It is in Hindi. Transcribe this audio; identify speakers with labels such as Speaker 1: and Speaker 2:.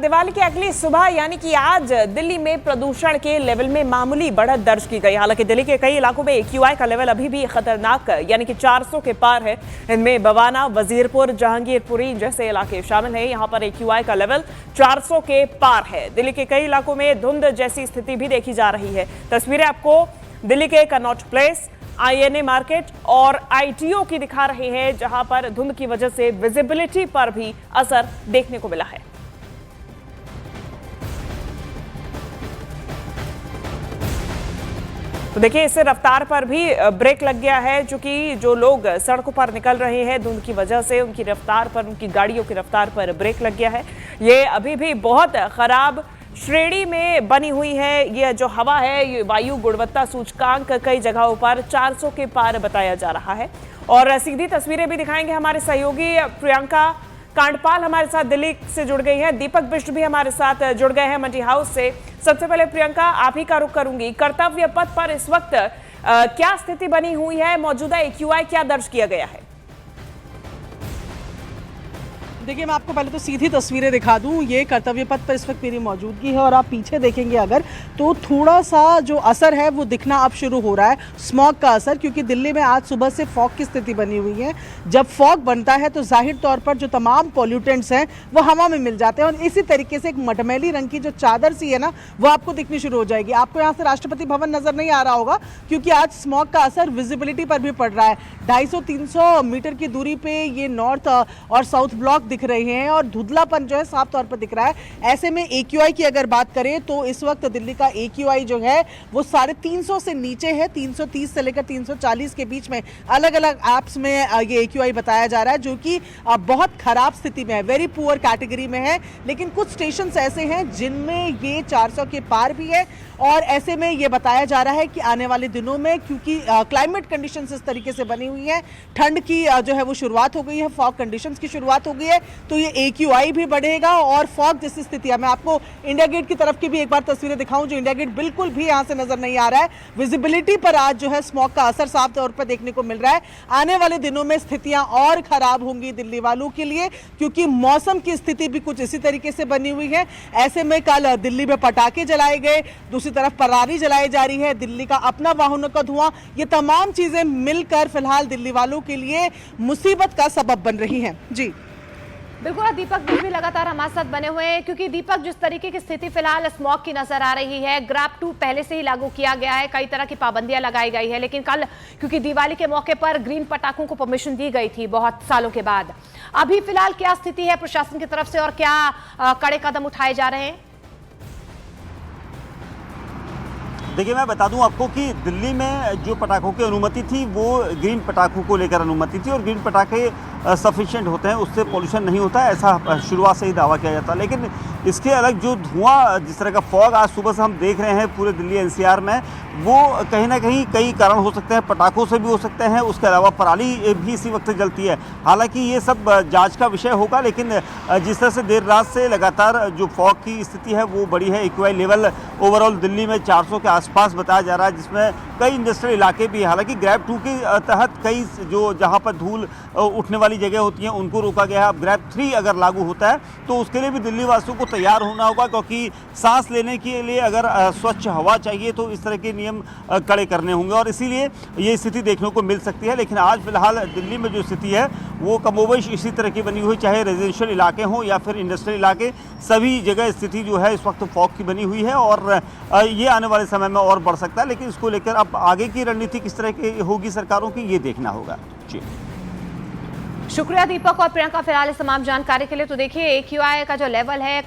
Speaker 1: दिवाली की अगली सुबह यानी कि आज दिल्ली में प्रदूषण के लेवल में मामूली बढ़त दर्ज की गई। हालांकि दिल्ली के कई इलाकों में AQI का लेवल अभी भी खतरनाक यानी कि 400 के पार है। इनमें बवाना, वजीरपुर, जहांगीरपुरी जैसे इलाके शामिल हैं। यहाँ पर AQI का लेवल 400 के पार है। दिल्ली के कई इलाकों में धुंध जैसी स्थिति भी देखी जा रही है। तस्वीरें आपको दिल्ली के कनॉट प्लेस, INA मार्केट और ITO की दिखा रहे हैं, जहां पर धुंध की वजह से विजिबिलिटी पर भी असर देखने को मिला है। तो देखिए, इससे रफ्तार पर भी ब्रेक लग गया है, क्योंकि जो लोग सड़कों पर निकल रहे हैं धुंध की वजह से उनकी रफ्तार पर, उनकी गाड़ियों की रफ्तार पर ब्रेक लग गया है। ये अभी भी बहुत खराब श्रेणी में बनी हुई है। ये जो हवा है, ये वायु गुणवत्ता सूचकांक कई जगहों पर 400 के पार बताया जा रहा है। और सीधी तस्वीरें भी दिखाएंगे हमारे सहयोगी प्रियंका कांडपाल हमारे साथ दिल्ली से जुड़ गई हैं। दीपक बिष्ट भी हमारे साथ जुड़ गए हैं मंडी हाउस से। सबसे पहले प्रियंका, आप ही का रुख करूंगी। कर्तव्य पथ पर इस वक्त क्या स्थिति बनी हुई है? मौजूदा AQI क्या दर्ज किया गया है?
Speaker 2: देखिए, मैं आपको पहले तो सीधी तस्वीरें दिखा दूं। ये कर्तव्य पथ पर इस वक्त मेरी मौजूदगी है और आप पीछे देखेंगे अगर, तो थोड़ा सा जो असर है वो दिखना अब शुरू हो रहा है, स्मॉग का असर, क्योंकि दिल्ली में आज सुबह से फॉग की स्थिति बनी हुई है। जब फॉग बनता है तो जाहिर तौर पर जो तमाम पॉल्यूटेंट्स हैं वो हवा में मिल जाते हैं और इसी तरीके से एक मटमैली रंग की जो चादर सी है ना, वो आपको दिखनी शुरू हो जाएगी। आपको यहाँ से राष्ट्रपति भवन नजर नहीं आ रहा होगा, क्योंकि आज स्मॉग का असर विजिबिलिटी पर भी पड़ रहा है। 250-300 मीटर की दूरी पे ये नॉर्थ और साउथ ब्लॉक दिख रहे हैं और धुंधलापन जो है साफ तौर पर दिख रहा है। ऐसे में AQI की अगर बात करें तो इस वक्त दिल्ली का AQI जो है वो 350 से नीचे है। 330 से लेकर 340 के बीच में अलग अलग ऐप्स में ये AQI बताया जा रहा है, जो कि बहुत खराब स्थिति में है, वेरी पुअर कैटेगरी में है। लेकिन कुछ स्टेशन ऐसे हैं जिनमें ये 400 के पार भी है और ऐसे में ये बताया जा रहा है कि आने वाले दिनों में, क्योंकि क्लाइमेट कंडीशंस इस तरीके से बनी हुई है, ठंड की जो है वो शुरुआत हो गई है, फॉग कंडीशंस की शुरुआत हो गई है, तो ये AQI भी बढ़ेगा और फॉग जैसी स्थिति है। मैं आपको इंडिया गेट की तरफ की भी एक बार तस्वीरें दिखाऊं, जो इंडिया गेट बिल्कुल भी यहां से नजर नहीं आ रहा है। विजिबिलिटी पर आज जो है स्मॉग का असर साफ तौर पर देखने को मिल रहा है। आने वाले दिनों में स्थितियां और खराब होंगी दिल्ली वालों के लिए, क्योंकि मौसम की स्थिति भी कुछ इसी तरीके से बनी हुई है। ऐसे में कल दिल्ली में पटाखे जलाए गए, दूसरी तरफ पराली जलाई जा रही है, दिल्ली का अपना वाहनों का धुआं, ये तमाम चीजें मिलकर फिलहाल दिल्ली वालों के लिए मुसीबत का सबब बन रही हैं। जी
Speaker 3: बिल्कुल, दीपक भी लगातार हमारे साथ बने हुए हैं, क्योंकि दीपक, जिस तरीके की स्थिति फिलहाल स्मॉग की नजर आ रही है, ग्रैब 2 पहले से ही लागू किया गया है, कई तरह की पाबंदियां लगाई गई है, लेकिन कल क्योंकि दिवाली के मौके पर ग्रीन पटाखों को परमिशन दी गई थी बहुत सालों के बाद, अभी फिलहाल क्या स्थिति है प्रशासन की तरफ से और क्या कड़े कदम उठाए जा रहे हैं?
Speaker 4: देखिए, मैं बता दूं आपको कि दिल्ली में जो पटाखों की अनुमति थी वो ग्रीन पटाखों को लेकर अनुमति थी और ग्रीन पटाखे सफिशिएंट होते हैं, उससे पोल्यूशन नहीं होता है, ऐसा शुरुआत से ही दावा किया जाता है। लेकिन इसके अलग जो धुआं, जिस तरह का फॉग आज सुबह से हम देख रहे हैं पूरे दिल्ली NCR में, वो कहीं ना कहीं कई कारण हो सकते हैं, पटाखों से भी हो सकते हैं, उसके अलावा पराली भी इसी वक्त जलती है। हालांकि ये सब जांच का विषय होगा, लेकिन जिस तरह से देर रात से लगातार जो फॉग की स्थिति है वो बड़ी है। AQI लेवल ओवरऑल दिल्ली में 400 के आसपास बताया जा रहा है, जिसमें कई इंडस्ट्रियल इलाके भी, हालांकि ग्रैब 2 के तहत कई जो जहाँ पर धूल उठने वाली जगह होती हैं उनको रोका गया है। अब ग्रैब 3 अगर लागू होता है तो उसके लिए भी दिल्ली वासियों को तैयार होना होगा, क्योंकि सांस लेने के लिए अगर स्वच्छ हवा चाहिए तो इस तरह के नियम कड़े करने होंगे और इसीलिए ये स्थिति देखने को मिल सकती है। लेकिन आज फिलहाल दिल्ली में जो स्थिति है वो कमोबेश इसी तरह की बनी हुई, चाहे रेजिडेंशियल इलाके हों या फिर इंडस्ट्रियल इलाके, सभी जगह स्थिति जो है इस वक्त फॉग की बनी हुई है और ये आने वाले समय में और बढ़ सकता है। लेकिन इसको लेकर अब आगे की रणनीति किस तरह की होगी सरकारों की, ये देखना होगा। जी,
Speaker 3: शुक्रिया दीपक और प्रियंका फिलहाल इस तमाम जानकारी के लिए। तो देखिए, AQI का जो लेवल है